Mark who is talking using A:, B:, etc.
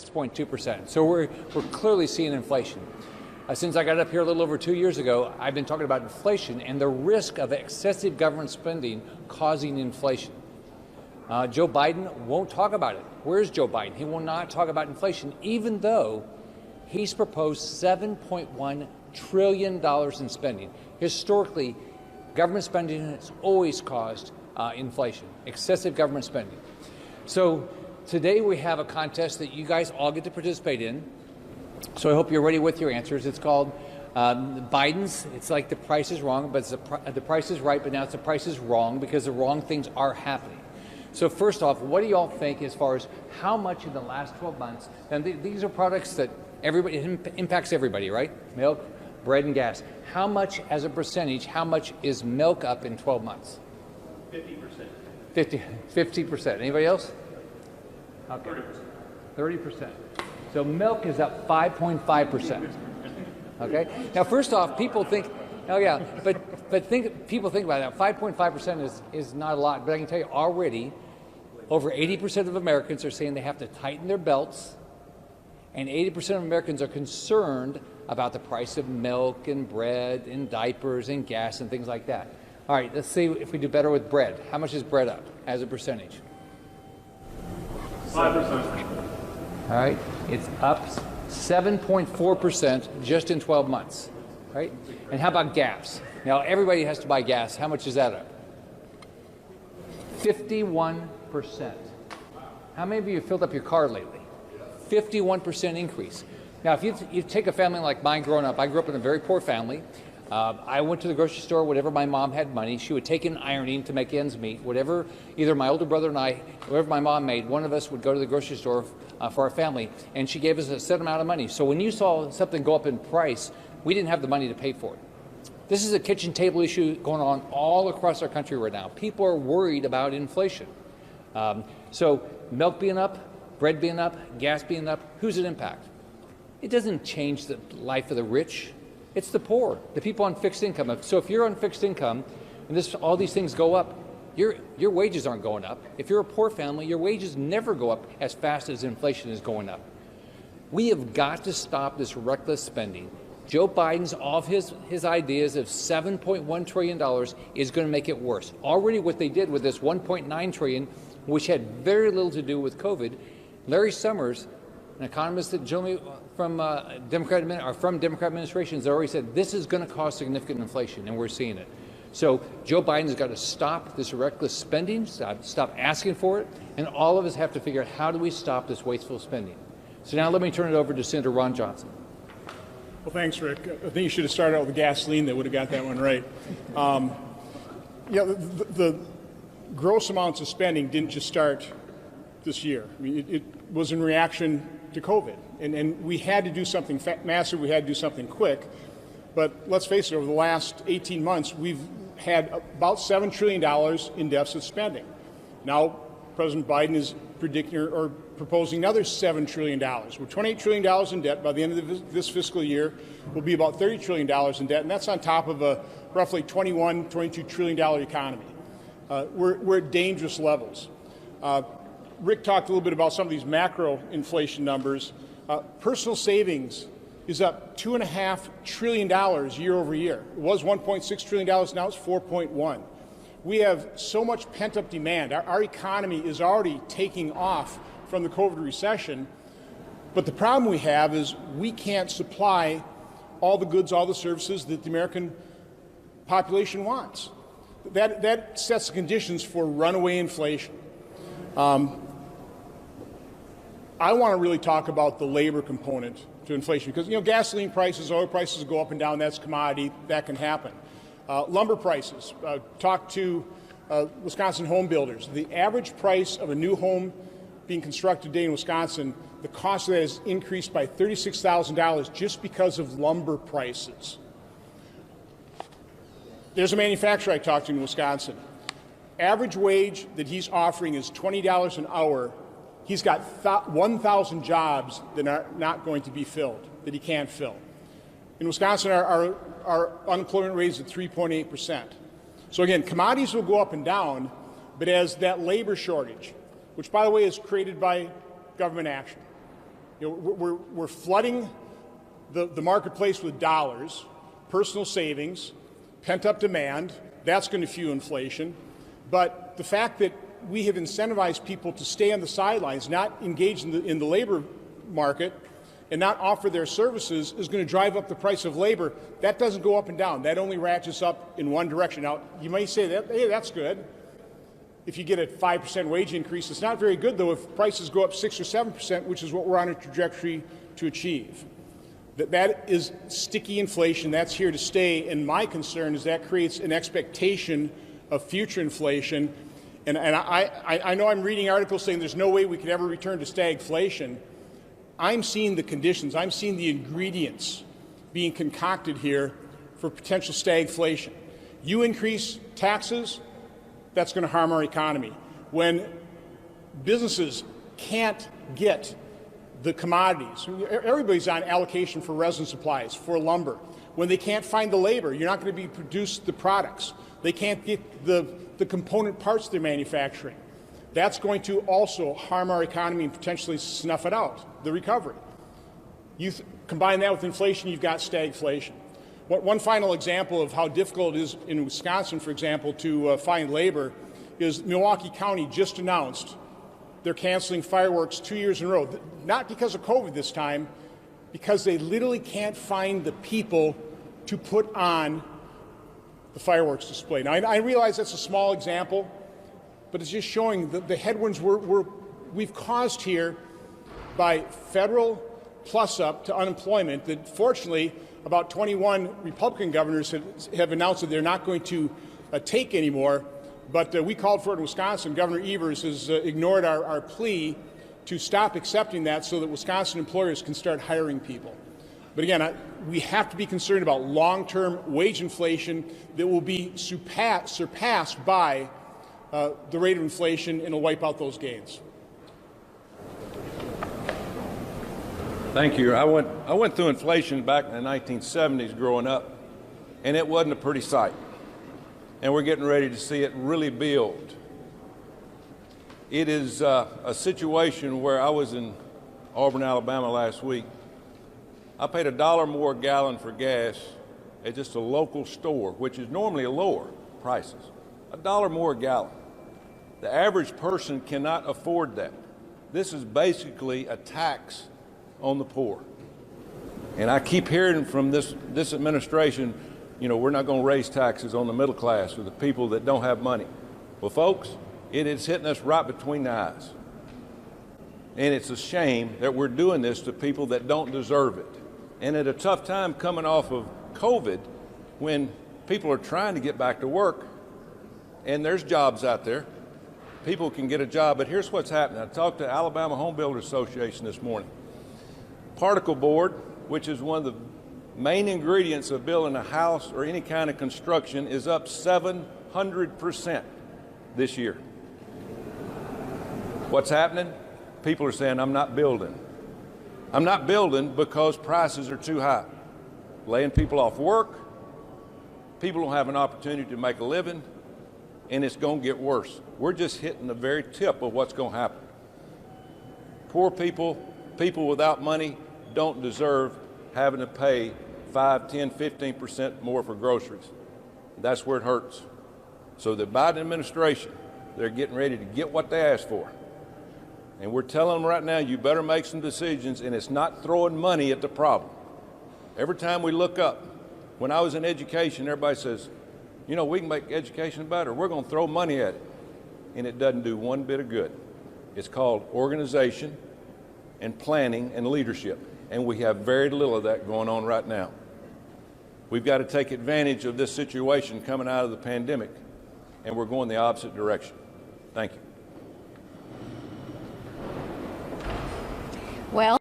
A: 6.2%. So we're clearly seeing inflation. Since I got up here a little over 2 years ago, I've been talking about inflation and the risk of excessive government spending causing inflation. Joe Biden won't talk about it. Where's Joe Biden? He will not talk about inflation, even though he's proposed $7.1 trillion in spending. Historically, government spending has always caused inflation, excessive government spending. So today we have a contest that you guys all get to participate in. So I hope you're ready with your answers. It's called Biden's. It's like The Price is Wrong, but it's The Price is Right, but now it's The Price is Wrong because the wrong things are happening. So first off, what do you all think as far as how much in the last 12 months, and these are products that everybody, it impacts everybody, right? Milk, bread, and gas. How much as a percentage, how much is milk up in 12 months?
B: 50%.
A: 50%. Anybody else? Okay. 30%. So milk is up 5.5%. Okay. Now, first off, people think, oh yeah, but people think about that. 5.5% is not a lot, but I can tell you already, over 80% of Americans are saying they have to tighten their belts, and 80% of Americans are concerned about the price of milk and bread and diapers and gas and things like that. All right, let's see if we do better with bread. How much is bread up as a percentage?
B: 5%.
A: All right, it's up 7.4% just in 12 months, right? And how about gas? Now, everybody has to buy gas. How much is that up? 51%. How many of you have filled up your car lately? 51% increase. Now, if you take a family like mine growing up, I grew up in a very poor family. I went to the grocery store whenever my mom had money. She would take in ironing to make ends meet. Whatever, either my older brother and I, whatever my mom made, one of us would go to the grocery store for our family, and she gave us a set amount of money. So when you saw something go up in price, we didn't have the money to pay for it. This is a kitchen table issue going on all across our country right now. People are worried about inflation. So milk being up, bread being up, gas being up, who's it impact? It doesn't change the life of the rich. It's the poor, the people on fixed income. So if you're on fixed income and all these things go up, your wages aren't going up. If you're a poor family, your wages never go up as fast as inflation is going up. We have got to stop this reckless spending. Joe Biden's, all of his ideas of $7.1 trillion is going to make it worse. Already what they did with this $1.9 trillion, which had very little to do with COVID, Larry Summers, an economist that generally from Democrat administrations, already said this is going to cause significant inflation, and we're seeing it. So Joe Biden's got to stop this reckless spending, stop asking for it, and all of us have to figure out how do we stop this wasteful spending. So now let me turn it over to Senator Ron Johnson.
C: Well, thanks, Rick. I think you should have started out with gasoline. That would have got that one right. The gross amounts of spending didn't just start this year. I mean, it was in reaction to COVID, and we had to do something massive. We had to do something quick. But let's face it, over the last 18 months, we've had about $7 trillion in deficit spending. Now, President Biden is predicting or proposing another $7 trillion. We're $28 trillion in debt. By the end of this fiscal year, we'll be about $30 trillion in debt, and that's on top of a roughly $22 trillion economy. We're at dangerous levels. Rick talked a little bit about some of these macro inflation numbers. Personal savings is up $2.5 trillion year over year. It was $1.6 trillion, now it's 4.1. We have so much pent-up demand. Our economy is already taking off from the COVID recession, but the problem we have is we can't supply all the goods, all the services that the American population wants. That sets the conditions for runaway inflation. I want to really talk about the labor component to inflation because, gasoline prices, oil prices go up and down. That's commodity. That can happen. Lumber prices. Talk to Wisconsin home builders. The average price of a new home being constructed today in Wisconsin, the cost of that has increased by $36,000 just because of lumber prices. There's a manufacturer I talked to in Wisconsin. Average wage that he's offering is $20 an hour. He's got 1,000 jobs that are not going to be filled, that he can't fill. In Wisconsin, our unemployment rate is at 3.8%. So again, commodities will go up and down, but as that labor shortage, which by the way is created by government action, We're flooding the marketplace with dollars, personal savings, pent-up demand. That's going to fuel inflation. But the fact that we have incentivized people to stay on the sidelines, not engage in the labor market, and not offer their services is going to drive up the price of labor. That doesn't go up and down. That only ratchets up in one direction. Now, you may say that, hey, that's good. If you get a 5% wage increase, it's not very good, though, if prices go up 6 or 7%, which is what we're on a trajectory to achieve. That is sticky inflation. That's here to stay. And my concern is that creates an expectation of future inflation. And I know I'm reading articles saying there's no way we could ever return to stagflation. I'm seeing the conditions. I'm seeing the ingredients being concocted here for potential stagflation. You increase taxes, that's going to harm our economy. When businesses can't get the commodities, everybody's on allocation for resin supplies, for lumber. When they can't find the labor, you're not going to be produce the products. They can't get the component parts they're manufacturing. That's going to also harm our economy and potentially snuff it out, the recovery. You combine that with inflation, you've got stagflation. One final example of how difficult it is in Wisconsin, for example, to find labor is Milwaukee County just announced they're canceling fireworks 2 years in a row. Not because of COVID this time, because they literally can't find the people to put on the fireworks display. Now, I realize that's a small example, but it's just showing the headwinds we've caused here by federal plus-up to unemployment that, fortunately, about 21 Republican governors have announced that they're not going to take anymore. But we called for it in Wisconsin. Governor Evers has ignored our plea to stop accepting that so that Wisconsin employers can start hiring people. But again, we have to be concerned about long-term wage inflation that will be surpassed by the rate of inflation, and will wipe out those gains.
B: Thank you. I went through inflation back in the 1970s growing up, and it wasn't a pretty sight. And we're getting ready to see it really build. It is a situation where I was in Auburn, Alabama last week. I paid $1 more a gallon for gas at just a local store, which is normally a lower prices. $1 more a gallon. The average person cannot afford that. This is basically a tax on the poor. And I keep hearing from this administration, we're not going to raise taxes on the middle class or the people that don't have money. Well, folks, it is hitting us right between the eyes. And it's a shame that we're doing this to people that don't deserve it. And at a tough time coming off of COVID, when people are trying to get back to work, and there's jobs out there, people can get a job. But here's what's happening. I talked to Alabama Home Builders Association this morning. Particle board, which is one of the main ingredients of building a house or any kind of construction, is up 700% this year. What's happening? People are saying, I'm not building. I'm not building because prices are too high. Laying people off work, people don't have an opportunity to make a living, and it's going to get worse. We're just hitting the very tip of what's going to happen. Poor people, people without money, don't deserve having to pay 5, 10, 15% more for groceries. That's where it hurts. So the Biden administration, they're getting ready to get what they asked for. And we're telling them right now, you better make some decisions, and it's not throwing money at the problem. Every time we look up, when I was in education, everybody says, we can make education better. We're going to throw money at it. And it doesn't do one bit of good. It's called organization and planning and leadership. And we have very little of that going on right now. We've got to take advantage of this situation coming out of the pandemic, and we're going the opposite direction. Thank you.
D: Well,